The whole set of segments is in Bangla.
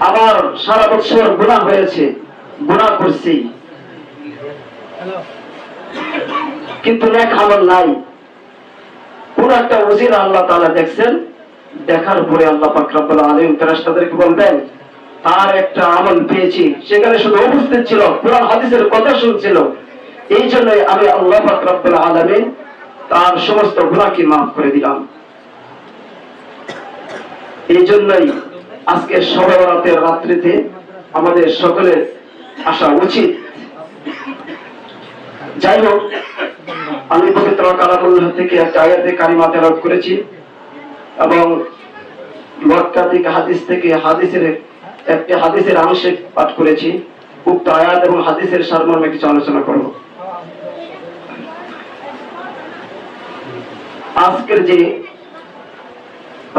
আমার সারা বছর গুনাহ হয়েছে, গুনাহ করছি, কিন্তু নেক আমল নাই। কোন একটা ওজির আল্লাহ তাআলা দেখছেন, দেখার পরে আল্লাহ পাক রব্বুল আলামিন ফেরেশতাদেরকে বলবেন তার একটা আমল পেয়েছি, সেখানে শুধু উপস্থিত ছিল, কোরআন হাদিসের কথা শুনছিল, এই জন্যই আমি আল্লাহ পাক রব্বুল আলামিন তার সমস্ত গুনাহকে মাফ করে দিলাম। এই জন্যই আজকে শবে বরাতের রাত্রিতে আমাদের সকলের আসা উচিত। যাই হোক, আমি পবিত্র কালামুল্লাহ থেকে একটা আয়াতে কারিমা তেলাওয়াত করেছি এবং লক্ষাধিক হাদিস থেকে একটি হাদিসের অংশে পাঠ করেছি। উক্ত আয়াত এবং হাদিসের সারমর্মে কিছু আলোচনা করব। আজকের যে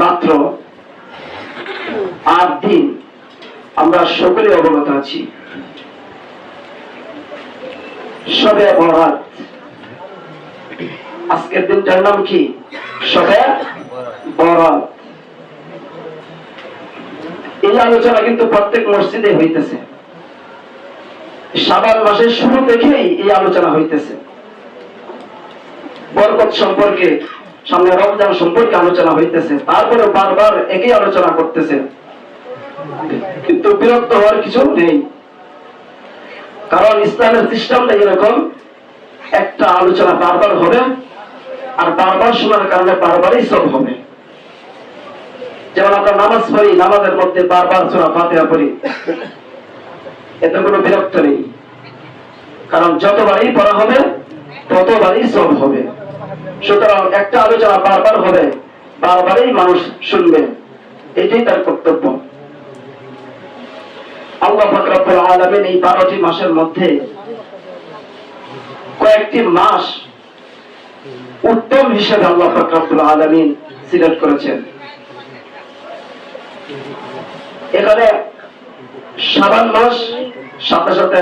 রাত্র আর দিন আমরা সকলে অবগত আছি, শবে বরাত। আজকের দিনটার নাম কি? শবে বরাত। এই আলোচনা কিন্তু প্রত্যেক মসজিদে হইতেছে, শাবান মাসের শুরু থেকেই এই আলোচনা হইতেছে। বরকত সম্পর্কে, সামনে রমজান সম্পর্কে আলোচনা হইতেছে, তারপরে বারবার একই আলোচনা করতেছে, কিন্তু বিরক্ত হওয়ার কিছু নেই। কারণ ইসলামের সিস্টেমটা এরকম, একটা আলোচনা বারবার হবে আর বারবার শোনার কারণে বারবারই সব হবে। যেমন আমরা নামাজ পড়ি, নামাজের মধ্যে বারবার সূরা ফাতিহা পড়ি, এতে কোনো বিরক্ত নেই, কারণ যতবারই পড়া হবে ততবারই সব হবে। সুতরাং একটা আলোচনা বারবার হবে, বারবারই মানুষ শুনবে, এটাই তার কর্তব্য। আল্লাহ পাক রব্বুল আলামিন এই 12টি মাসের মধ্যে কয়েকটি মাস উত্তম হিসেবে আল্লাহ পাক রব্বুল আলামিন সিলেক্ট করেছেন। এখানে শাবান মাস, সাথে সাথে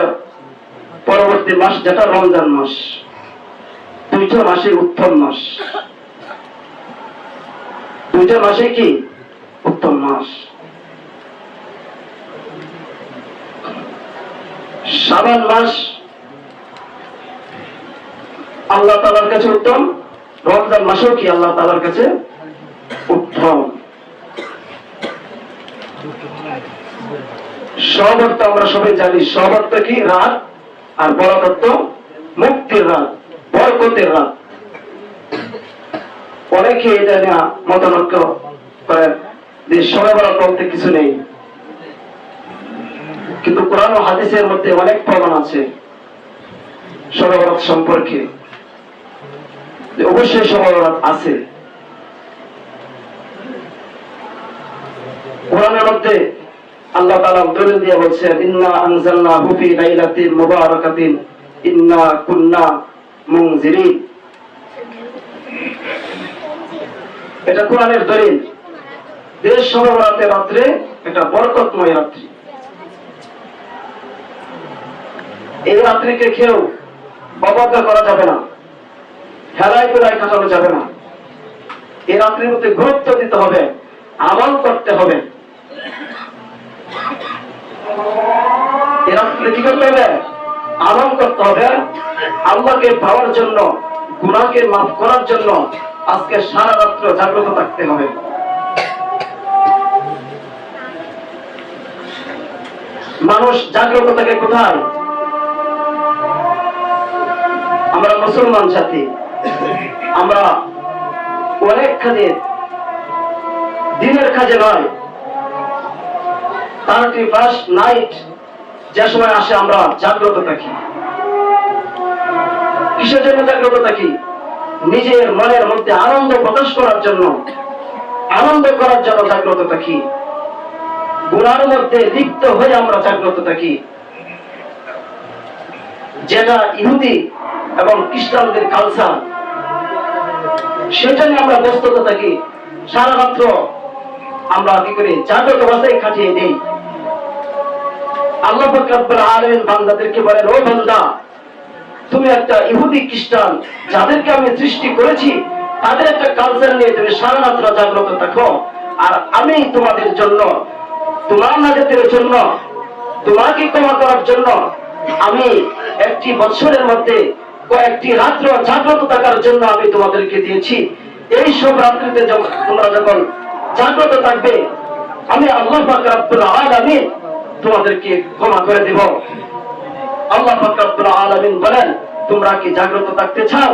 পরবর্তী মাস যেটা রমজান মাস, দুইটা মাসে উত্তম মাস, দুইটা মাসে কি উত্তম মাস। শাবান মাস আল্লাহ তাআলার কাছে উত্তম, রমজান মাসও কি আল্লাহ তাআলার কাছে উত্তম। সব অর্থ আমরা সবাই জানি, সব অর্থ কি? রাত, আর বরাত অর্থ মুক্তির রাত, বরকতের রাত। অনেকে এটা নিয়ে মতানৈক্য করেন যে শবে বরাত বলতে কিছু নেই, কিন্তু কোরআন ও হাদিসের মধ্যে অনেক প্রমাণ আছে শবে বরাত সম্পর্কে, যে অবশ্যই শবে বরাত আছে। কোরআনের মধ্যে আল্লাহ তাআলা দলিল দিয়ে বলছেন, ইন্না আনজালনাহু ফি লাইলাতিন মুবারাকাতিন ইন্না কুন্না মুনজিরিন। এটা কোরআনের দলিল, যে শবে বরাতের রাত্রে এটা বরকতময় রাত্রি। এই রাত্রিকে কেউ অবজ্ঞা করা যাবে না, হেলায় পেলায় কাটানো যাবে না। এই রাত্রির মধ্যে গুরুত্ব দিতে হবে, আমল করতে হবে। এই রাত্রে কি করতে হবে? আমল করতে হবে, আল্লাহকে পাওয়ার জন্য, গুনাহকে মাফ করার জন্য আজকে সারা রাত্র জাগ্রত থাকতে হবে। মানুষ জাগ্রত থাকে কোথায়? আমরা মুসলমান জাতি, আমরা অনেক কাজে, দিনের কাজে নয়, 31st নাইট যে সময় আসে আমরা জাগ্রত থাকি। কিসের জন্য জাগ্রত থাকি? নিজের মনের মধ্যে আনন্দ প্রকাশ করার জন্য, আনন্দ করার জন্য জাগ্রত থাকি। গুনার মধ্যে লিপ্ত হয়ে আমরা জাগ্রত থাকি, যেটা ইহুদি এবং খ্রিস্টানদের কালচার, সেটা নিয়ে আমরা ব্যস্ততা থাকি। সারা রাত্র আমরা কি করি? জাগ্রত অবস্থায় কাটিয়ে দিই। আল্লাহ পাক রব্বুল আলামিন বান্দাদেরকে বলেন, ও বান্দা, তুমি একটা ইহুদি খ্রিস্টান যাদেরকে আমি সৃষ্টি করেছি, তাদের একটা কালচার নিয়ে তুমি সারা রাত্র জাগ্রত থাকো, আর আমি তোমাদের জন্য তোমার নাজাতের জন্য, তোমাকে ক্ষমা করার জন্য আমি একটি বছরের মধ্যে কয়েকটি রাত্র জাগ্রত থাকার জন্য আমি তোমাদেরকে দিয়েছি। এই সব রাত্রিতে তোমরা যখন জাগ্রত থাকবে, আমি আল্লাহ পাক রব্বুল আলামিন তোমাদেরকে ক্ষমা করে দেব। আল্লাহ পাক রব্বুল আলামিন বলেন, তোমরা কি জাগ্রত থাকতে চাও?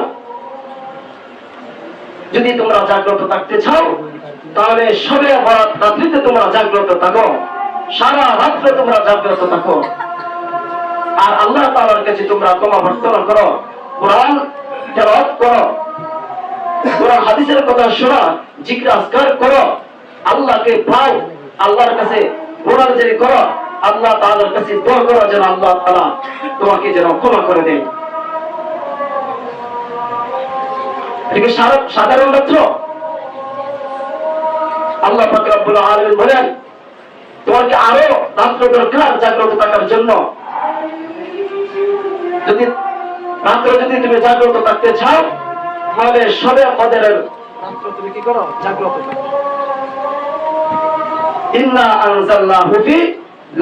যদি তোমরা জাগ্রত থাকতে চাও তাহলে সবে বরাত রাত্রিতে তোমরা জাগ্রত থাকো, সারা রাত্র তোমরা জাগ্রত থাকো, আর আল্লাহ তাআলার কাছে তোমরা ক্ষমা প্রার্থনা করো, কোরআন তেলাওয়াত করো, কোরআন হাদিসের কথা শোনা, জিকির আজকার করো, আল্লাহকে পাও, আল্লাহর কাছে গোনাহগারি করো, আল্লাহ তাআলার কাছে দোয়া করো যেন আল্লাহ তাআলা তোমাকে যেন ক্ষমা করে দেন। এটা সাধারণ রাত্র? আল্লাহ পাক রব্বুল আলামিন বলেন, তোমাকে আরো রাত্র দরকার জাগ্রত থাকার জন্য। যদি তুমি জাগ্রত থাকতে চাও তাহলে সবে কদরের রাত্র তুমি কি করো? জাগ্রত থাকো। ইন্না আনজালনাহু ফি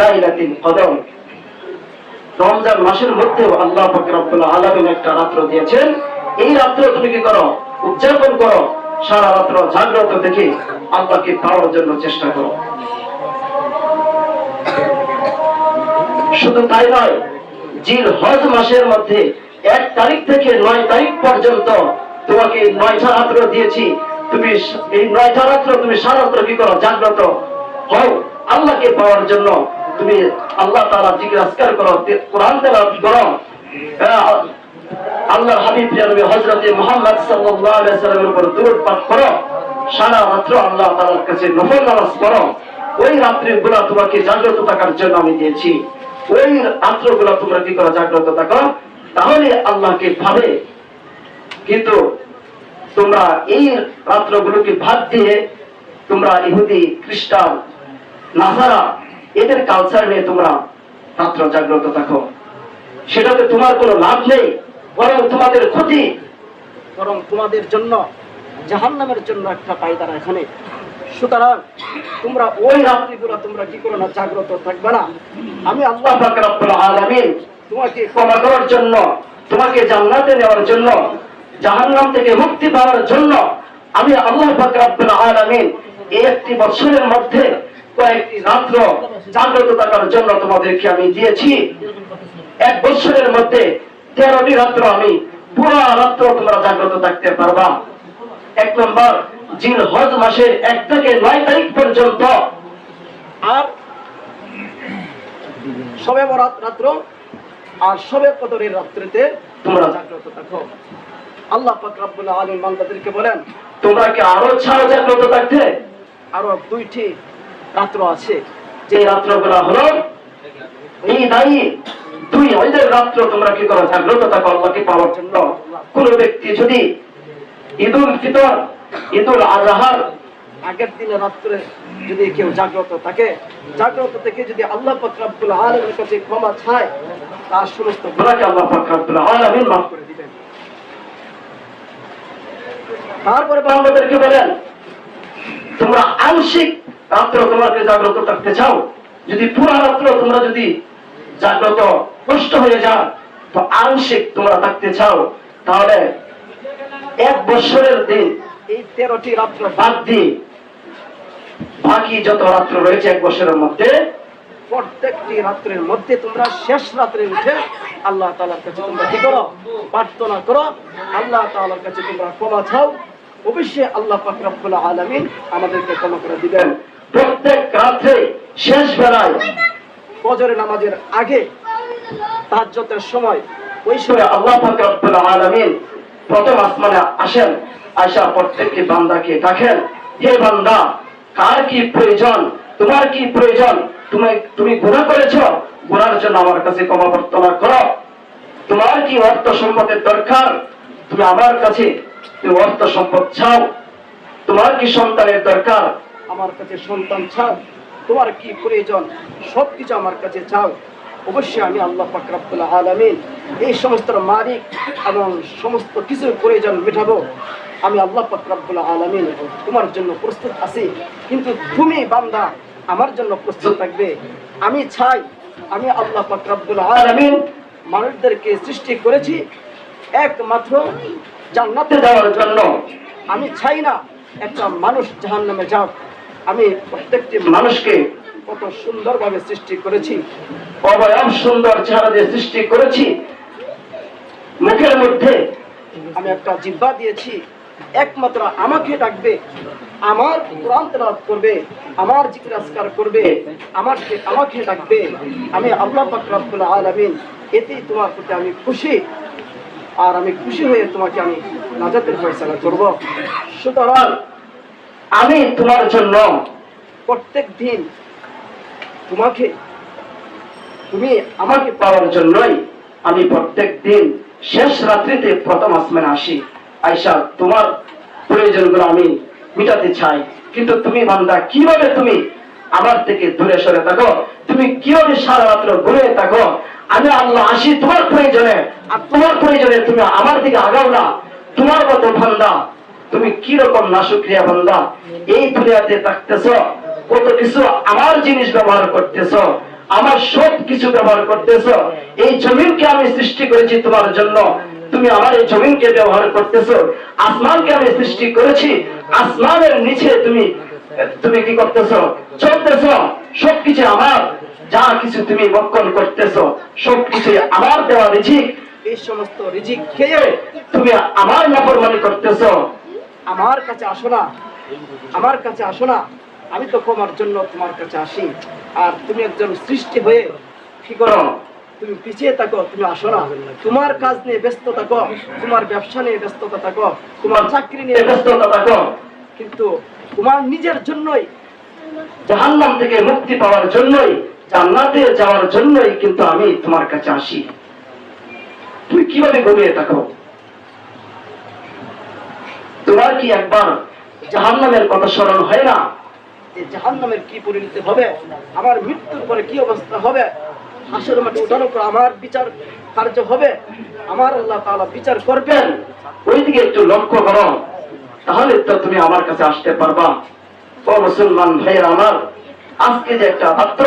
লাইলাতিল কদর। রমজান মাসের মধ্যে আল্লাহ পাক রব্বুল আলামিন একটা রাত্র দিয়েছেন। এই রাত্র তুমি কি করো? উদযাপন করো, সারা রাত্র জাগ্রত থেকে আল্লাহকে পাওয়ার জন্য চেষ্টা করো। শুধু তাই নয়, জিলহজ মাসের মধ্যে 1 তারিখ থেকে 9 তারিখ পর্যন্ত তোমাকে 9টা রাত্র দিয়েছি। তুমি এই 9টা রাত্র তুমি সারা রাত্র কি করো? জাগ্রত হও আল্লাহকে পাওয়ার জন্য। তুমি আল্লাহ তাআলা জিকির আজকার করো, কোরআন তেলাওয়াত করো, আল্লাহর হাবিব নবী হযরত মুহাম্মদ সাল্লাল্লাহু আলাইহি সাল্লামের উপর দরুদ পাঠ করো, সারা রাত্র আল্লাহ তাআলার কাছে নফল নামাজ পড়ো। ওই রাত্রিগুলো তোমাকে জাগ্রত থাকার জন্য আমি দিয়েছি। ওই রাত্রগুলো তোমরা কি করো? জাগ্রত থাকো, তাহলে আল্লাহকে পাবে। কিন্তু তোমরা এই রাত্রগুলোকে বাদ দিয়ে তোমরা ইহুদি, খ্রিস্টান, নাসারা এদের কালচার নিয়ে তোমরা রাত্র জাগ্রত থাকো, সেটাতে তোমার কোনো লাভ নেই, বরং তোমাদের ক্ষতি, বরং তোমাদের জন্য জাহান্নামের জন্য একটা পায়দারা এখানে। সুতরাং তোমরা ওই রাত্রিগুলো তোমরা কি করো না? জাগ্রত থাকবে না। আমি আল্লাহ পাক রব্বুল আলামিন তোমাকে ক্ষমা করার জন্য, তোমাকে জান্নাতে নেওয়ার জন্য, জাহান্নাম থেকে মুক্তি পাওয়ার জন্য আমি আল্লাহ পাক রব্বুল আলামিন এই একটি বছরের মধ্যে কয়েকটি রাত্র জাগ্রত থাকার জন্য তোমাদেরকে আমি দিয়েছি। 1 বছরের মধ্যে 13টি রাত্র আমি পুরো রাত্র তোমরা জাগ্রত থাকতে পারবা। 1 নম্বর জিলহজ মাসের 1 থেকে 9 তারিখ পর্যন্ত, আর শবে বরাত রাত্র আর শবে কদরের রাত্রিতে তোমরা জাগ্রত থাকো। আল্লাহ পাক রব্বুল আলামিন বান্দাদেরকে বলেন, তোমরা কি আরো ছাড়া জাগ্রত থাকতে? আরো 2টি রাত্র আছে, যে রাত্রগুলো হলো এই দায়ী 2 ঈদের রাত্র তোমরা কি করো? জাগ্রত থাকো আল্লাহকে পাওয়ার জন্য। কোন ব্যক্তি যদি ঈদুল ফিতর, ঈদুল আজহার আগের দিনে রাত্রে যদি কেউ জাগ্রত থাকে, জাগ্রত থেকে যদি আল্লাহ পাক রব্বুল আলামিনের কাছে ক্ষমা চায়, তার সমস্ত গুনাহকে আল্লাহ পাক রব্বুল আলামিন মাফ করে দিবেন। তারপরে বান্দাদেরকে বলেন, তোমরা আংশিক রাত্র তোমাকে জাগ্রত থাকতে চাও, যদি পুরো রাত্র তোমরা যদি জাগ্রত কষ্ট হয়ে যাও, তো আংশিক তোমরা থাকতে চাও, তাহলে 1 বছরের দিন এই 13টি রাত্র বাদ দিয়ে বাকি যত রাত্র রয়েছে 1 বছরের মধ্যে, প্রত্যেকটি রাত্রের মধ্যে তোমরা শেষ রাত্রে উঠে আল্লাহ তাআলার কাছে তোমরা কি করো? প্রার্থনা করো, আল্লাহ তাআলার কাছে তোমরা ক্ষমা চাও। অবশ্যই আল্লাহ পাক রব্বুল আলামিন আমাদেরকে ক্ষমা করে দিবেন। প্রত্যেক রাত্রে শেষ বেলায় ফজরের নামাজের আগে তাহাজ্জুদের সময়, ওই সময় আল্লাহ পাক রব্বুল আলামিন প্রথম আসমানে আসেন, আয়েশা প্রত্যেকটি বান্দাকে ডাকেন, হে বান্দা, কার কি প্রয়োজন? তোমার কি প্রয়োজন? তুমি গুনাহ করেছো, গুনাহের জন্য আমার কাছে ক্ষমা প্রার্থনা করো। তোমার কি অর্থ সম্পদের দরকার? তুমি আমার কাছে তুমি অর্থ সম্পদ চাও। তোমার কি সন্তানের দরকার? আমার কাছে সন্তান চাও। তোমার কি প্রয়োজন? সবকিছু আমার কাছে চাও। অবশ্যই আমি আল্লাহ পাক রব্বুল আলামিন এই সমস্ত মালিক এবং সমস্ত কিছুর প্রয়োজন মেটাবো। আমি আল্লাহ পাক রব্বুল আলামিন তোমার জন্য প্রস্তুত আছি। কিন্তু তুমি বান্দা আমার জন্য প্রস্তুত থাকবে। আমি চাই, আমি আল্লাহ পাক রব্বুল আলামিন মানুষদেরকে সৃষ্টি করেছি একমাত্র জান্নাতে যাওয়ার জন্য। আমি চাই না একটা মানুষ জাহান্নামে যাক। আমি প্রত্যেকটি মানুষকে কত সুন্দরভাবে সৃষ্টি করেছি, অবয়ব সুন্দর চেহারা দিয়ে সৃষ্টি করেছি। মুখের মধ্যে আমি একটা জিহ্বা দিয়েছি, একমাত্র আমাকে ডাকবে, আমার কোরআন তেলাওয়াত করবে, আমার জিকির আজকার করবে, আমাকে ডাকবে। আমি আল্লাহ পাক রব্বুল আলামিন, এতেই তোমার প্রতি আমি খুশি, আর আমি খুশি হয়ে তোমাকে আমি নাজাতের ফয়সালা করব। সুতরাং আমি তোমার জন্য প্রত্যেক দিন তুমি আমাকে পাওয়ার জন্যই আমি প্রত্যেক দিন শেষ রাত্রিতে প্রথম আসমানে আসি। আয়সা তোমার প্রয়োজনগুলো আমি মিটাতে চাই। কিন্তু তুমি বান্দা, কিভাবে তুমি আমার থেকে দূরে সরে থাকো? তুমি কিভাবে সারা রাত্র ঘুরে থাকো? আমি আল্লাহ আসি তোমার প্রয়োজনে, আর তোমার প্রয়োজনে তুমি আমার দিকে আগাও না। তোমার মতো বান্দা, তুমি কি রকম নাশুক্রিয়া বান্দা! এই দুনিয়াতে থাকতেছ, কত কিছু আমার জিনিস ব্যবহার করতেছ, আমার সব কিছু ব্যবহার করতেছ। এই জমিনকে আমি সৃষ্টি করেছি তোমার জন্য, তুমি আমার এই জমিনকে ব্যবহার করতেছ। আসমানকে আমি সৃষ্টি করেছি, আসমানের নিচে তুমি কি করতেছ? চলতেছ। সবকিছু আমার, যা কিছু তুমি ভক্ষণ করতেছ সবকিছু আমার দেওয়া রিজিক। এই সমস্ত রিজিক খেয়ে তুমি আমার নাফরমানি করতেছ। আমার কাছে আসো না, আমার কাছে আসো না। আমি তো ক্ষমার জন্য তোমার কাছে আসি, আর তুমি একজন সৃষ্টি হয়ে কি করো? তুমি পিছিয়ে থাকো, তুমি আসো না। তোমার কাজ নিয়ে ব্যস্ত থাকো, তোমার ব্যবসা নিয়ে ব্যস্ততা থাকো, তোমার চাকরি নিয়ে ব্যস্ততা থাকো, কিন্তু তোমার নিজের জন্যই, জাহান্নাম থেকে মুক্তি পাওয়ার জন্যই, জান্নাতে যাওয়ার জন্যই কিন্তু আমি তোমার কাছে আসি। তুমি কিভাবে ঘুমিয়ে থাকো? তোমার কি একবার জাহান্নামের কথা স্মরণ হয় না? জাহান্নামের কি পরিণতি হবে, আমার মৃত্যুর পরে কি অবস্থা হবে, হাসরের মাঠে ওঠানোর পর আমার বিচার কার্য হবে, আমার আল্লাহ তাআলা বিচার করবেন। ওইদিকে একটু লক্ষ্য করো, তাহলে তো তুমি আমার কাছে আসতে পারবা। ও মুসলমান ভাইয়েরা আমার, আজকে যে একটা রাত্র,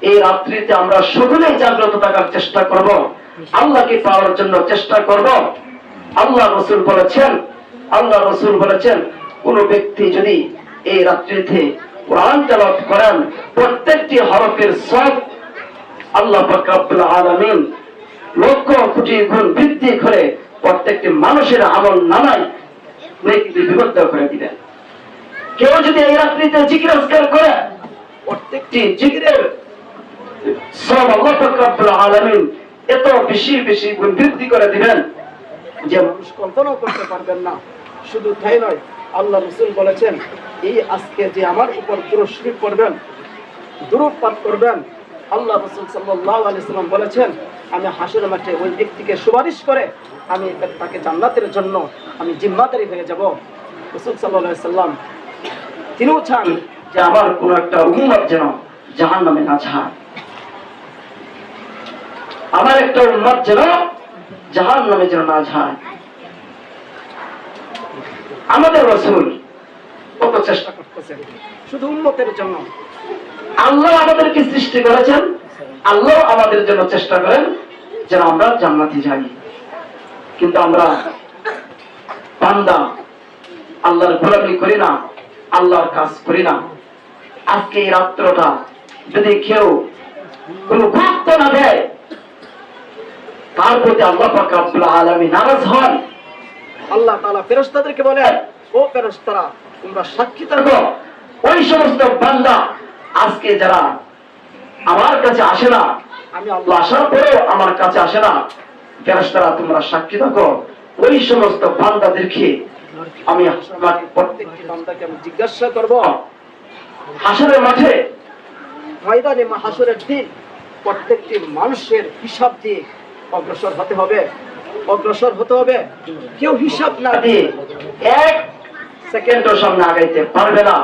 এই রাত্রিতে আমরা সকলেই জাগ্রত থাকার চেষ্টা করব, আল্লাহকে পাওয়ার জন্য চেষ্টা করব। আল্লাহ রাসূল বলেছেন, কোন ব্যক্তি যদি এই রাত্রিতে কোরআন তেলাওয়াত করেন, প্রত্যেকটি হরফের সওয়াব আল্লাহ পাক রব্বুল আলামিন লক্ষ কোটি গুণ বৃদ্ধি করে প্রত্যেকটি মানুষের আমল নামায় নেকি বিবদ্ধ করে দিবেন। কেউ যদি এই রাত্রিতে জিকির আজকার করে, প্রত্যেকটি জিকিরের সওয়াব আল্লাহ পাক রব্বুল আলামিন এত বেশি বেশি গুণ বৃদ্ধি করে দিবেন যে মানুষ কল্পনা করতে পারবেন না। শুধু তাই নয়, আল্লাহ রাসূল বলেছেন, এই আজকে যে আমার উপর দুরূদ শরীফ পড়বেন, দুরূদ পাঠ করবেন, আল্লাহ রাসূল সাল্লাল্লাহু আলাইহি সাল্লাম বলেছেন, আমি হাসরের মাঠে ওই ব্যক্তিকে সুপারিশ করে আমি তাকে জান্নাতের জন্য আমি জিম্মাদারি হয়ে যাব। রাসূল সাল্লাল্লাহু আলাইহি সাল্লাম তিনিও চান যে আমার কোন একটা উম্মত যেন জাহান্নামে না যায়, আমার একটা উম্মত যেন জাহান্নামে যেন না যায়। আমাদের রাসূল কত চেষ্টা করতেছেন শুধু উম্মতের জন্য। আল্লাহ আমাদেরকে সৃষ্টি করেছেন, আল্লাহ আমাদের জন্য চেষ্টা করেন যেন আমরা জান্নাতে যাই। কিন্তু আমরা বান্দা আল্লাহর গোলামি করি না, আল্লাহর কাজ করি না। আজকে এই রাত্রটা যদি কেউ কোনো গুরুত্ব না দেয়, তার প্রতি আল্লাহ পাক রব্বুল আলামিন নারাজ হন। আল্লাহ তাআলা ফেরেশতাদেরকে বলেন, ও ফেরেশতারা, তোমরা সাক্ষী থাকো। ওই সমস্ত বান্দা আজকে যারা আমার কাছে আসে না, আমি আল্লাহ আসার পরেও আমার কাছে আসে না, ফেরেশতারা তোমরা সাক্ষী থাকো। ওই সমস্ত বান্দাদেরকে আমি প্রত্যেকটি বান্দাকে আমি জিজ্ঞাসা করব, হাসরের মাঠে, ময়দানে হাসরের দিন প্রত্যেকটি মানুষের হিসাব দিয়ে অগ্রসর হতে হবে। কেউ হিসাব না দিয়ে এক সেকেন্ডের সামনে আগাইতে পারবে না,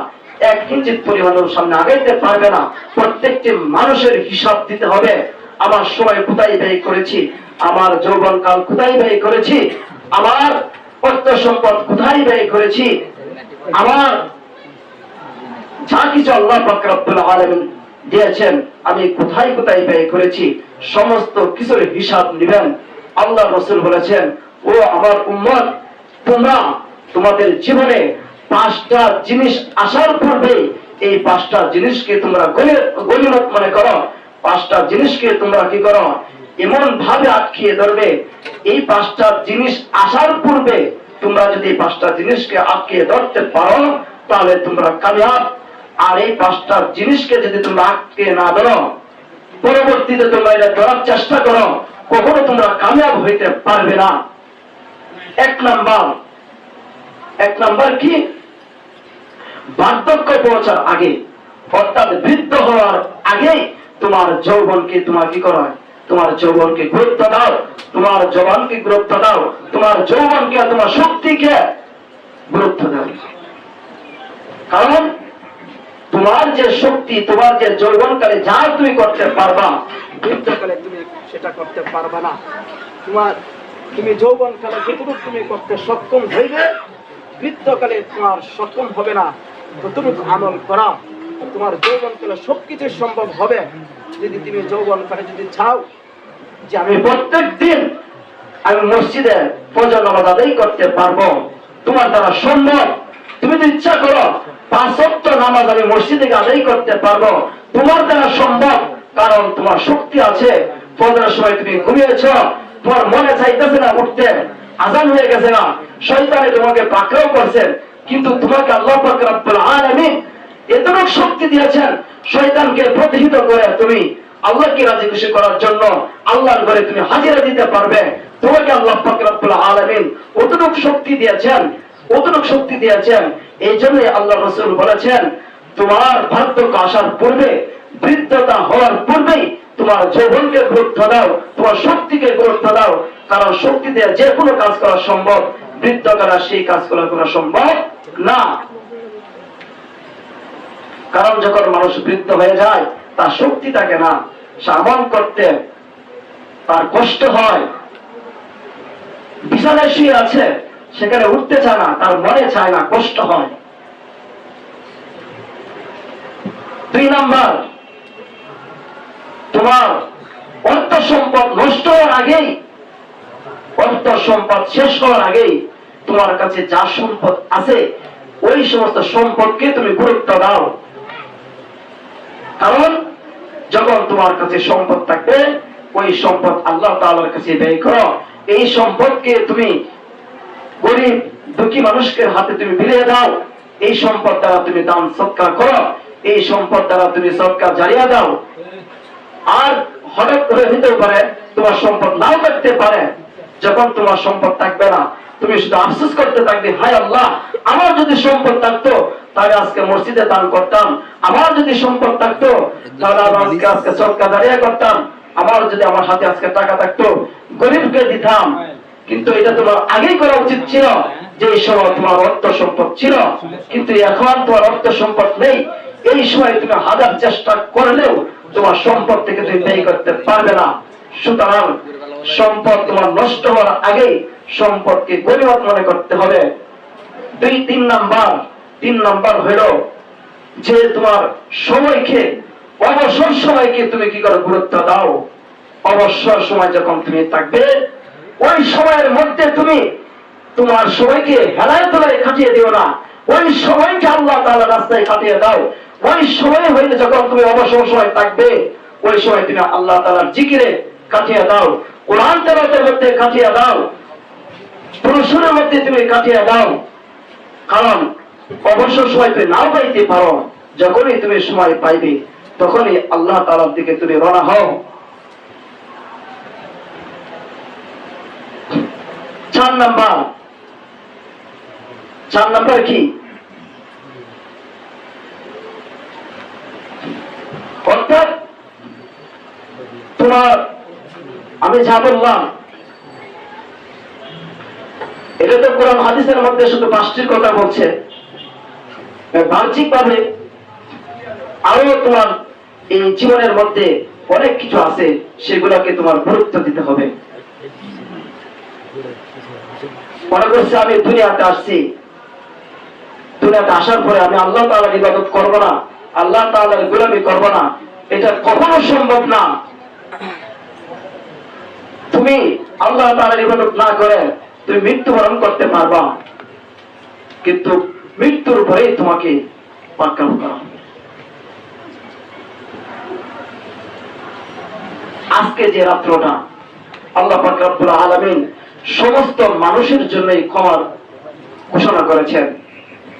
এক ইঞ্চির পরিমাণের সামনে আগাইতে পারবে না। প্রত্যেকটি মানুষের হিসাব দিতে হবে। আমার সময় কোথায় ব্যয় করেছি, আমার যৌবনকাল কোথায় ব্যয় করেছি, আমার অর্থ সম্পদ কোথায় ব্যয় করেছি, আমার যা কিছু আল্লাহ পাক রব্বুল আলামিন দিয়েছেন আমি কোথায় কোথায় ব্যয় করেছি সমস্ত কিছুর হিসাব নেবেন। আল্লাহ রাসূল বলেছেন, ও আমার উম্মত, তোমরা তোমাদের জীবনে 5টা জিনিস আসার পূর্বে এই 5টা জিনিসকে তোমরা গনিমত মনে করো। 5টা জিনিসকে তোমরা কি করো, এমন ভাবে আটকিয়ে ধরবে। এই 5টা জিনিস আসার পূর্বে তোমরা যদি 5টা জিনিসকে আটকিয়ে ধরতে পারো তাহলে তোমরা কামিয়াব। আর এই 5টা জিনিসকে যদি তোমরা আটকে না ধরো, পরবর্তীতে তোমরা এটা ধরার চেষ্টা করো, কখনো তোমরা কামিয়াব হইতে পারবে না। এক নাম্বার কি, বার্ধক্য পৌঁছার আগে, অর্থাৎ বৃদ্ধ হওয়ার আগে তোমার যৌবনকে তোমার কি করা, তোমার যৌবনকে গুরুত্ব দাও, তোমার জবানকে গুরুত্ব দাও, তোমার যৌবনকে তোমার শক্তিকে গুরুত্ব দাও। কারণ তোমার যে শক্তি, তোমার যে যৌবনকালে যা তুমি করতে পারবা, বৃদ্ধকালে তুমি সেটা করতে পারবে না। তুমি যৌবনকালে যতটুকু তুমি করতে সক্ষম হইবে, বৃদ্ধকালে তোমার সক্ষম হবে না ততটুকু আমল করা। তোমার যৌবনকালে সবকিছু সম্ভব হবে যদি তুমি যৌবনকালে যদি চাও যে আমি প্রত্যেক দিন আমি মসজিদে ফজর নামাজ আদায় করতে পারবো, তোমার দ্বারা সম্ভব। তুমি যদি ইচ্ছা করো 5 ওয়াক্ত নামাজ আমি মসজিদে আদায় করতে পারবো, তোমার দ্বারা সম্ভব। কারণ তোমার শক্তি আছে। ফজরের সময় তুমি ঘুমিয়েছ, তোমার মনে চাইতেছে না উঠতে, আজান হয়ে গেছে না, শয়তানে তোমাকে পাকড়াও করছে, কিন্তু তোমাকে আল্লাহ পাক রব্বুল আলামিন এতটুকু শক্তি দিয়েছেন শয়তানকে প্রতিহত করে তুমি আল্লাহকে রাজি খুশি করার জন্য আল্লাহর ঘরে তুমি হাজিরা দিতে পারবে। তোমাকে আল্লাহ পাক রব্বুল আলামিন অতটুকু শক্তি দিয়েছেন। এই জন্য আল্লাহ রাসূল বলেছেন, তোমার বার্ধক্য আসার পূর্বে, বৃদ্ধতা হওয়ার পূর্বেই তোমার যৌবনকে গুরুত্ব দাও, তোমার শক্তিকে গুরুত্ব দাও। কারণ শক্তি দিয়ে যে কোনো কাজ করা সম্ভব, বৃদ্ধকালে সেই কাজ করা সম্ভব না। কারণ যখন মানুষ বৃদ্ধ হয়ে যায় তার শক্তি থাকে না, সে আমল করতে তার কষ্ট হয়, বিছানায় শুয়ে আছে সেখানে উঠতে চায় না, তার মনে চায় না, কষ্ট হয়। 2 নাম্বার, তোমার অর্থ সম্পদ নষ্ট হওয়ার আগেই, অর্থ সম্পদ শেষ হওয়ার আগেই তোমার কাছে যা সম্পদ আছে ওই সমস্ত সম্পদকে তুমি গুরুত্ব দাও। কারণ যখন তোমার কাছে সম্পদ থাকবে ওই সম্পদ আল্লাহ তাআলার কাছে ব্যয় করো। এই সম্পদকে তুমি গরিব দুঃখী মানুষের হাতে তুমি বিলিয়ে দাও। এই সম্পদ দ্বারা তুমি দান সদকা করো, এই সম্পদ দ্বারা তুমি সদকা জারিয়া দাও। আর হঠাৎ করে হতে পারে তোমার সম্পদ নাও থাকতে পারে, যখন তোমার সম্পদ থাকবে না তুমি শুধু আফসোস করতে থাকবে, হায় আল্লাহ আমার যদি সম্পদ থাকতো তাহলে আজকে মসজিদে দান করতাম, আমার যদি সম্পদ থাকতো তাহলে আজকে সদকা জারিয়া করতাম, আমার যদি আমার হাতে আজকে টাকা থাকতো গরিবকে দিতাম। কিন্তু এটা তোমার আগেই করা উচিত ছিল, যে এই সময় তোমার অর্থ সম্পদ ছিল, কিন্তু এখন তোমার অর্থ সম্পদ নেই। এই সময় তুমি হাজার চেষ্টা করলেও তোমার সম্পদ থেকে তুমি ব্যয় করতে পারবে না। সুতরাং সম্পদ তোমার নষ্ট হওয়ার আগেই সম্পদকে গনিমত মনে করতে হবে। 3 নাম্বার হইল যে তোমার সময়কে, অবসর সময়কে তুমি কি করে গুরুত্ব দাও। অবসর সময় যখন তুমি থাকবে ওই সময়ের মধ্যে তুমি তোমার সময়কে হেলায় তোলায় কাটিয়ে দিও না, ওই সময়কে আল্লাহ তাআলার রাস্তায় কাটিয়ে দাও। ওই সময় হইলে যখন তুমি অবসর সময় থাকবে ওই সময় তুমি আল্লাহ তাআলার জিকিরে কাটিয়ে দাও, কোরআন তেলাওয়াতের মধ্যে কাটিয়ে দাও, পড়াশোনার মধ্যে তুমি কাটিয়ে দাও। কারণ অবসর সময় তুমি নাও পাইতে পারো, যখনই তুমি সময় পাইবে তখনই আল্লাহ তাআলার দিকে তুমি রওনা হও। 4 নাম্বার কি, অর্থাৎ তোমার আমি যা বললাম এটা তো কোরআন হাদিসের মধ্যে শুধু 5টির কথা বলছে, বাহ্যিক ভাবে আরো তোমার এই জীবনের মধ্যে অনেক কিছু আছে, সেগুলোকে তোমার গুরুত্ব দিতে হবে। মনে করছে আমি দুনিয়াতে আসছি, দুনিয়াতে আসার পরে আমি আল্লাহ তাআলার ইবাদত করব না, আল্লাহ তাআলার গোলামি করব না, এটা কখনো সম্ভব না। তুমি আল্লাহ তাআলার ইবাদত না করে তুমি মৃত্যুবরণ করতে পারবা, কিন্তু মৃত্যুর পরেই তোমাকে পাকড়াও করা হবে। আজকে যে রাত্রটা আল্লাহ পাক রব্বুল আলামিন সমস্ত মানুষের জন্যই ক্ষমার ঘোষণা করেছেন,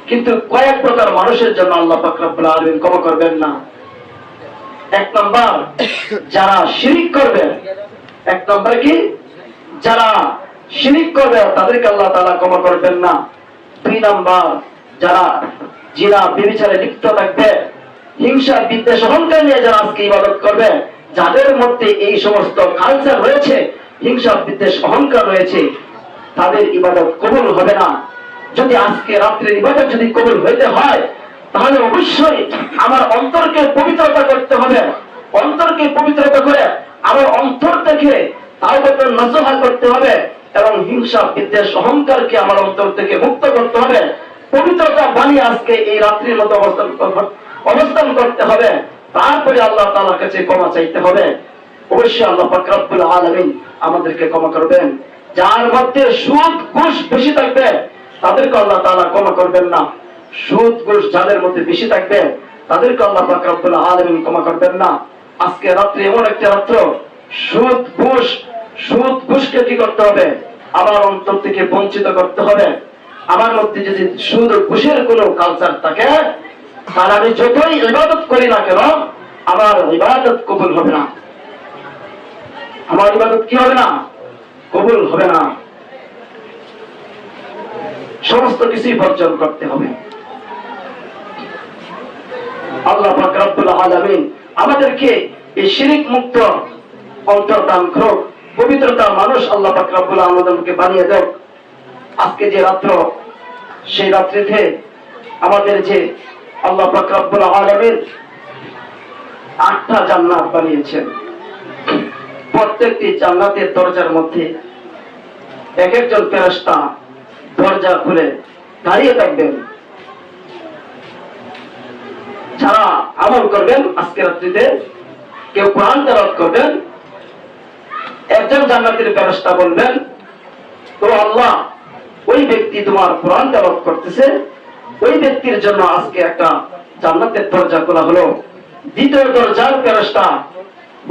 কিন্তু কয়েক প্রকার মানুষের জন্য আল্লাহ পাক রব্বুল আলামিন ক্ষমা করবেন না। এক নম্বর, যারা শিরিক করবে। এক নম্বর কি? যারা শিরিক করবে তাদেরকে আল্লাহ তাআলা ক্ষমা করবেন না। দুই নম্বর, যারা জিনা ব্যভিচারে লিপ্ত থাকবে, হিংসা বিদ্বেষ অহংকার নিয়ে যারা আজকে ইবাদত করবে, যাদের মধ্যে এই সমস্ত কালচার রয়েছে, হিংসা বিদ্বেষ অহংকার রয়েছে, তাদের ইবাদত কবুল হবে না। যদি আজকে রাত্রের ইবাদত যদি কবুল হইতে হয়, তাহলে অবশ্যই আমার অন্তরকে পবিত্রতা করতে হবে। অন্তরকে পবিত্রতা করে আমার অন্তর থেকে তাওবাতুন নসুহা করতে হবে এবং হিংসা বিদ্বেষ অহংকারকে আমার অন্তর থেকে মুক্ত করতে হবে। পবিত্রতা বানিয়ে আজকে এই রাত্রির মতো অবস্থান করতে হবে। তারপরে আল্লাহ তাআলার কাছে ক্ষমা চাইতে হবে। অবশ্যই আল্লাহ পাক রব্বুল আলামিন আমাদেরকে ক্ষমা করবেন। যার মধ্যে সুদ ঘুষ বেশি থাকবে তাদেরকে আল্লাহ তাআলা ক্ষমা করবেন না। সুদ ঘুষ যাদের মধ্যে বেশি থাকবে তাদেরকে আল্লাহ পাক রব্বুল আলামিন ক্ষমা করবেন না। আজকে রাত্রি এমন একটা রাত্র, সুদ ঘুষকে কি করতে হবে? আমার অন্তর থেকে বঞ্চিত করতে হবে। আমার মধ্যে যদি সুদ ও ঘুষের কোনো কালচার থাকে, তাহলে আমি যতই ইবাদত করি না কেন আমার ইবাদত কবুল হবে না। আমার ইবাদত কি হবে না? কবুল হবে না। সমস্ত কিছুই বর্জন করতে হবে। আল্লাহ পাক রব্বুল আলামিন আমাদেরকে এই শিরিক মুক্ত অন্তর দান করুক, পবিত্রতা মানুষ আল্লাহ পাক রব্বুল আলামিনকে বানিয়ে দেন। আজকে যে রাত্র, সেই রাত্রিতে আমাদের যে আল্লাহ পাক রব্বুল আলামিন 8টা জান্নাত বানিয়েছেন। প্রত্যেকটি জান্নাতের দরজার মধ্যে এক একজন ফেরেশতা দরজা খুলে দাঁড়িয়ে থাকবেন। যারা আমল করবেন আজকে রাত্রিতে, কেউ কোরআন তেলাওয়াত করবেন, একজন জান্নাতের ফেরেশতা বলবেন, তো আল্লাহ, ওই ব্যক্তি তোমার কোরআন তেলাওয়াত করতেছে, ওই ব্যক্তির জন্য আজকে একটা জান্নাতের দরজা খোলা হলো। দ্বিতীয় দরজার ফেরেশতা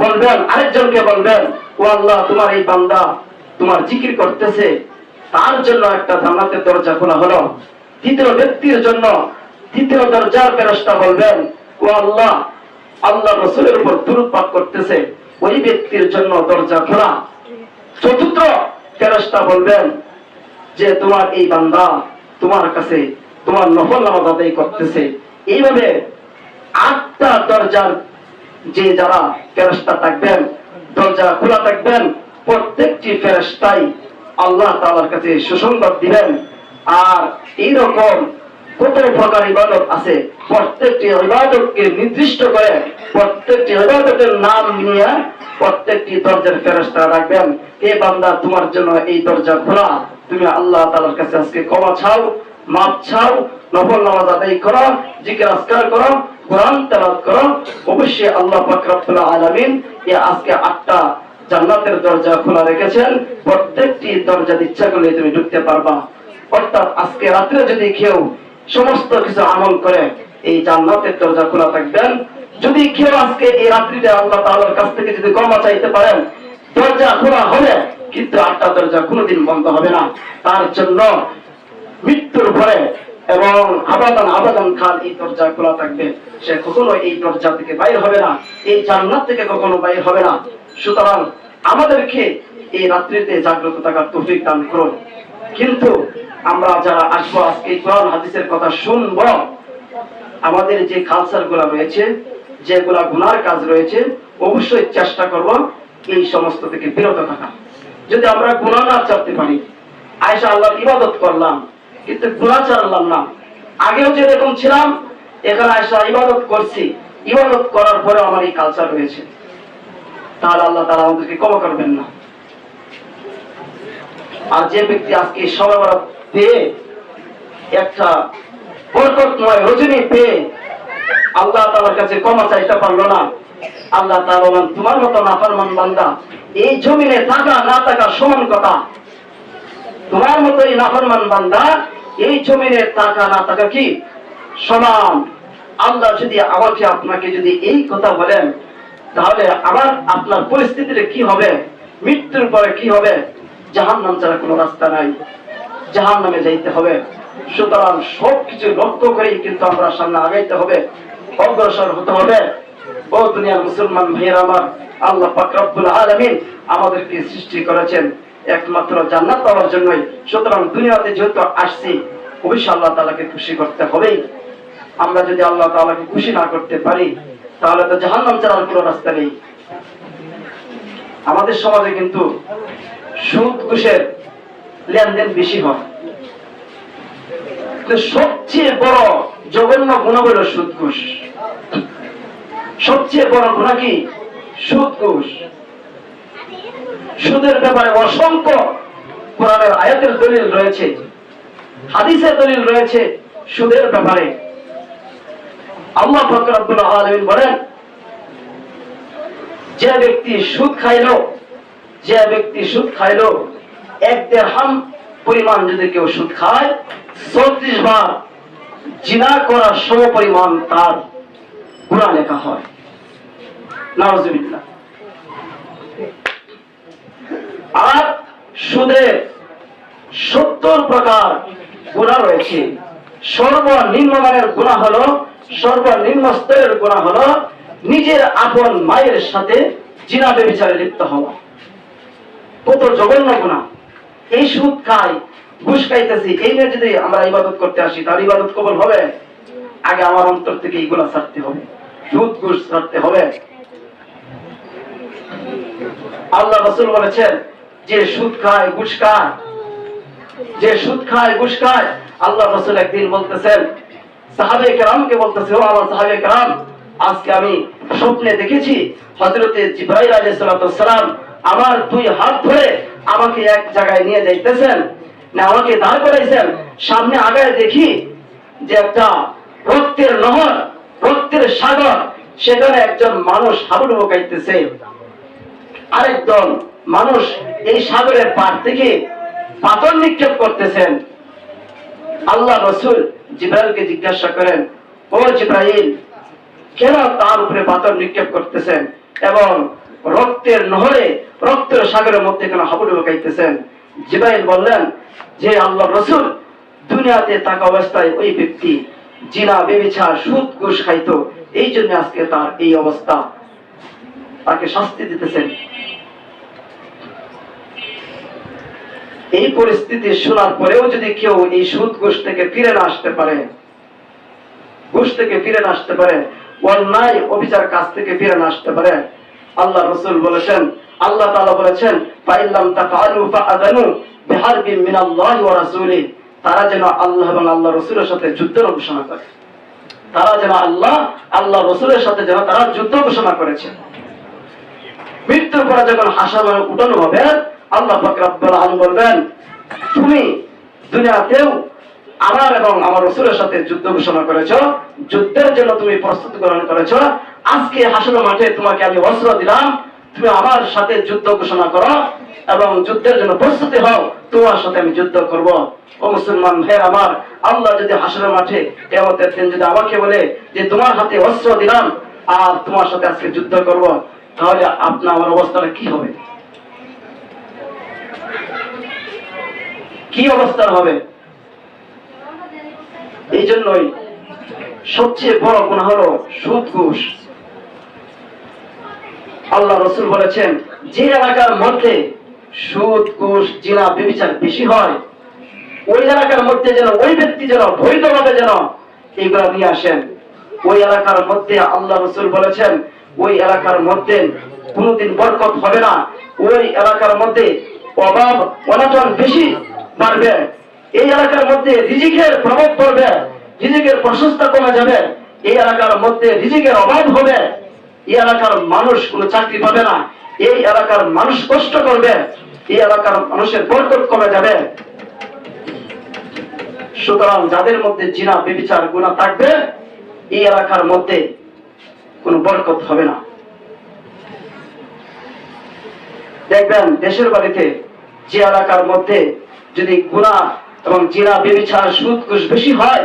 বলবেন, আরেকজনকে বলবেন, ও আল্লাহ, তোমার এই বান্দা তোমার জিকির করতেছে, তার জন্য একটা জান্নাতের দরজা খোলা হলো। তৃতীয় ব্যক্তির জন্য তৃতীয় দরজার ফেরেশতা বলবেন, ও আল্লাহ, আল্লাহ রাসূলের উপর দুরূদ পাঠ করতেছে, ওই ব্যক্তির জন্য দরজা খোলা। চতুর্থ ফেরেশতা বলবেন যে তোমার এই বান্দা তোমার কাছে তোমার নফল নামাজ আদায় করতেছে। এইভাবে 8টা দরজার যে যারা ফেরেশতা থাকবেন, দরজা খোলা থাকবেন, প্রত্যেকটি ফেরেশতাই আল্লাহ তাআলার কাছে সুসংবাদ দিবেন। আর এইরকম কত প্রকার ইবাদত আছে, প্রত্যেকটি ইবাদতকে নির্দিষ্ট করে প্রত্যেকটি ইবাদতের নাম নিয়ে প্রত্যেকটি দরজার ফেরেশতা রাখবেন, এ বান্দা তোমার জন্য এই দরজা খোলা, তুমি আল্লাহ তাআলার কাছে আজকে ক্ষমা চাও, মাপ চাও, নফল নামাজ আদায় করো, জিকির আজকার করো, কোরআন তেলাওয়াত করো। অবশ্যই আল্লাহ পাক রব্বুল আলামিন এই আজকে 8টা জান্নাতের দরজা খোলা রেখেছেন। প্রত্যেকটি দরজা ইচ্ছা করলে তুমি ঢুকতে পারবা। অর্থাৎ আজকে রাত্রে যদি কেউ সমস্ত কিছু আমল করে, এই জান্নাতের দরজা খোলা থাকবেন। যদি কেউ আজকে এই রাত্রিতে আল্লাহ তাআলার কাছ থেকে যদি ক্ষমা চাইতে পারেন, দরজা খোলা হবে, কিন্তু 8টা দরজা কোনোদিন বন্ধ হবে না। তার জন্য মৃত্যুর পরে এবং আবাদান খান এই দরজা খোলা থাকবে। সে কখনো এই দরজা থেকে বাইর হবে না, এই জান্নাত থেকে কখনো বাইর হবে না। সুতরাং আমাদেরকে এই রাত্রিতে জাগ্রত থাকার তৌফিক দান করুন। কিন্তু আমরা যারা আসবো আজকে কোরআন হাদিসের কথা শুনবো, আমাদের যে কালচার গুলা রয়েছে, যেগুলা গুনার কাজ রয়েছে, অবশ্যই চেষ্টা করব এই সমস্ত থেকে বিরত থাকা। যদি আমরা গুনাহ না চাপতে পারি, আয়েশা আল্লাহর ইবাদত করলাম কিন্তু গুনাহ ছাড়লাম না, আগেও যেরকম ছিলাম এখানে আয়েশা ইবাদত করছি, ইবাদত করার পরে আমার এই কালচার রয়েছে, তাহলে আল্লাহ তাআলা আমাদেরকে ক্ষমা করবেন না। আর যে ব্যক্তি আজকে সবে বরাত পেয়ে একটা বরকতময় রজনী পেয়ে আল্লাহ তাআলার কাছে ক্ষমা চাইতে পারলো না। আল্লাহ তাআলা বলেন, তোমার মতো নাফরমান বান্দা এই জমিনে থাকা না থাকা সমান কথা। তোমার মতো এই নাফরমান বান্দা এই জমিনে থাকা না থাকা কি সমান। আল্লাহ যদি আমাকে আপনাকে যদি এই কথা বলেন, তাহলে আবার আপনার পরিস্থিতিতে কি হবে, মৃত্যুর পরে কি হবে? জাহান্নাম ছাড়া কোনো রাস্তা নাই, জাহান্নামে যাইতে হবে। সুতরাং সবকিছু লক্ষ্য করেই কিন্তু আমরা সামনে আগাইতে হবে, অগ্রসর হতে হবে। ও দুনিয়ার মুসলমান ভাইয়েরা আমার, আল্লাহ পাক রব্বুল আলামিন আমাদেরকে সৃষ্টি করেছেন একমাত্র জান্নাত পাওয়ার জন্যই। সুতরাং দুনিয়াতে যেহেতু আসছি, অবশ্যই আল্লাহ তাআলাকে খুশি করতে হবেই। আমরা যদি আল্লাহ তাআলাকে খুশি না করতে পারি, তাহলে তো জাহান্নাম ছাড়ার কোনো রাস্তা নেই। আমাদের সমাজে কিন্তু সুদ ঘুষের লেনদেন বেশি হয়। সবচেয়ে বড় জঘন্য গুনাহ হলো সুদ ঘুষ। সবচেয়ে বড় গুনাহ কি? সুদ ঘুষ। সুদের ব্যাপারে অসংখ্য কোরআনের আয়াতের দলিল রয়েছে, হাদিসের দলিল রয়েছে সুদের ব্যাপারে। আল্লাহ পাক রব্বুল আলামিন বলেন, যে ব্যক্তি সুদ খাইলো 1 দিরহাম পরিমাণ যদি কেউ সুদ খায়, 34 বার জিনা করার সম পরিমাণ তার গুনাহ লেখা হয়। নাউজুবিল্লাহ। আর সুদের 70 প্রকার গুনাহ রয়েছে। সর্বনিম্ন মানের গুনাহ হলো, সর্বনিম্ন স্তরের গুনাহ হলো নিজের আপন মায়ের সাথে জিনা ব্যভিচারে লিপ্ত হওয়া। কত জঘন্য গুনাহ! এই সুদ খাই, ঘুষ খাইতেছি, এই নিয়ে যদি আমরা ইবাদত করতে আসি, তার ইবাদত কবুল হবে? আগে আমার অন্তর থেকে এইগুলা ছাড়তে হবে, সুদ ঘুষ ছাড়তে হবে। আল্লাহ রাসূল বলেছেন, যে সুদ খায় ঘুষ খায়, যে সুদ খায় ঘুষ খায়, আল্লাহ রাসূল একদিন বলতেছেন, সাহাবায়ে কেরামকে বলতেছে, ও আমার সাহাবায়ে কেরাম, আজকে আমি স্বপ্নে দেখেছি হযরতে জিবরাইল আলাইহিস সালাম আমার 2 হাত ধরে আমাকে এক জায়গায় নিয়ে যাইতেছেন, না আমাকে দাঁড় করাইছেন। সামনে আগায় দেখি যে একটা রক্তের নহর, রক্তের সাগর, সেখানে একজন মানুষ হাবুডুবু খাইতেছে। আরেকজন মানুষ এই সাগরের পার থেকে পাথর নিক্ষেপ করতেছেন। আল্লাহ রাসূল জিবরাইলকে জিজ্ঞাসা করেন, ও জিবরাইল, কেন তার উপরে পাথর নিক্ষেপ করতেছেন এবং রক্তের নহরে, রক্তের সাগরের মধ্যে কেন হাবুডুবু খাইতেছেন? জিবরাইল বললেন যে, আল্লাহ রাসূল, দুনিয়াতে থাকা অবস্থায় ওই ব্যক্তি জিনা ব্যভিচার সুদ ঘুষ খাইতো, এই জন্য আজকে তার এই অবস্থা, তাকে শাস্তি দিতেছেন। এই পরিস্থিতি শোনার পরেও যদি কেউ এই সুদ ঘুষ থেকে ফিরে না আসতে পারে, ঘুষ থেকে ফিরে না আসতে পারে, অন্যায় অবিচার কাজ থেকে ফিরে না আসতে পারে, আল্লাহ রাসূল বলেছেন, আল্লাহ তাআলা বলেছেন, ফাইল্লাম তাফআলু ফাআযানু বিহারবিন মিনাল্লাহি ওয়া রাসূলিহি, তারা যেন আল্লাহ এবং আল্লাহ রাসূলের সাথে যুদ্ধের ঘোষণা করে। তারা যেন আল্লাহ রাসূলের সাথে যেন তারা যুদ্ধ ঘোষণা করেছে। মৃত্যুর পরে যখন হাসরে উঠানো হবে, আল্লাহ পাক রব্বুল আলামিন বলবেন, তুমি দুনিয়াতেও আমার এবং আমার রাসূলের সাথে যুদ্ধ ঘোষণা করেছো, যুদ্ধের জন্য তুমি প্রস্তুতি গ্রহণ করেছো, আজকে হাসরের মাঠে তোমাকে আমি অস্ত্র দিলাম, তুমি আমার সাথে যুদ্ধ ঘোষণা করো এবং যুদ্ধের জন্য প্রস্তুতি হও, তোমার সাথে আমি যুদ্ধ করব। ও মুসলমান ভাই আমার, আল্লাহ যদি হাসরের মাঠে কিয়ামতের দিন যদি আমাকে বলে যে তোমার হাতে অস্ত্র দিলাম আর তোমার সাথে আজকে যুদ্ধ করব, তাহলে আপনার আমার অবস্থাটা কি হবে? কি অবস্থা হবে? এই জন্যই সবচেয়ে বড় গুনাহ হলো সুদ ঘুষ। আল্লাহ রাসূল বলেছেন, যে এলাকার মধ্যে সুদ ঘুষ জিনা ব্যভিচার বেশি হয়, ওই এলাকার মধ্যে যেন ওই ব্যক্তি যেন বৈধভাবে যেন এগুলা নিয়ে আসেন। ওই এলাকার মধ্যে আল্লাহ রাসূল বলেছেন, ওই এলাকার মধ্যে কোনোদিন বরকত হবে না, ওই এলাকার মধ্যে অভাব অনটন বেশি বাড়বে, এই এলাকার মধ্যে রিজিকের প্রভাব পড়বে, রিজিকের প্রশস্তা কমে যাবে, এই এলাকার মধ্যে রিজিকের অভাব হবে, এই এলাকার মানুষ কোনো চাকরি পাবে না, এই এলাকার মানুষ কষ্ট করবে, এই এলাকার মানুষের বরকত কমে যাবে। সুতরাং যাদের মধ্যে জিনা ব্যভিচার গুনাহ থাকবে, এই এলাকার মধ্যে কোনো বরকত হবে না। দেখবেন দেশের বাড়িতে যে এলাকার মধ্যে যদি গুনাহ এবং জিনা ব্যভিচার সুদ ঘুষ বেশি হয়,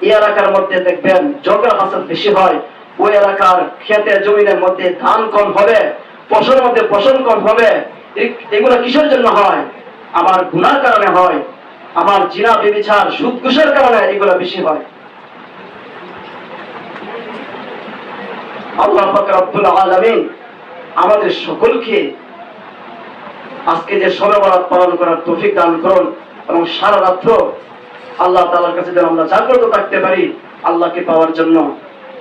এই এলাকার মধ্যে দেখবেন ঝগড়া ফাসাদ বেশি হয়। ওই এলাকার খেতে জমিনের মধ্যে ধান কম হবে, ফসলের মধ্যে ফসল কম হবে। এগুলো কিসের জন্য হয়? আমার গুনার কারণে হয়, আমার জিনা ব্যভিচার সুদ ঘুষের কারণে এগুলো বেশি হয়। আল্লাহ পাক রব্বুল আলামিন আমাদের সকলকে আজকে যে শবে বরাত পালন করার তৌফিক দান করুন, এবং সারা রাত্র আল্লাহ তাআলার কাছে যেন আমরা জাগ্রত থাকতে পারি আল্লাহকে পাওয়ার জন্য।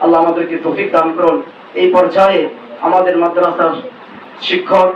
আল্লাহ আমাদেরকে তৌফিক দান করুন। এই পর্যায়ে আমাদের মাদ্রাসার শিক্ষক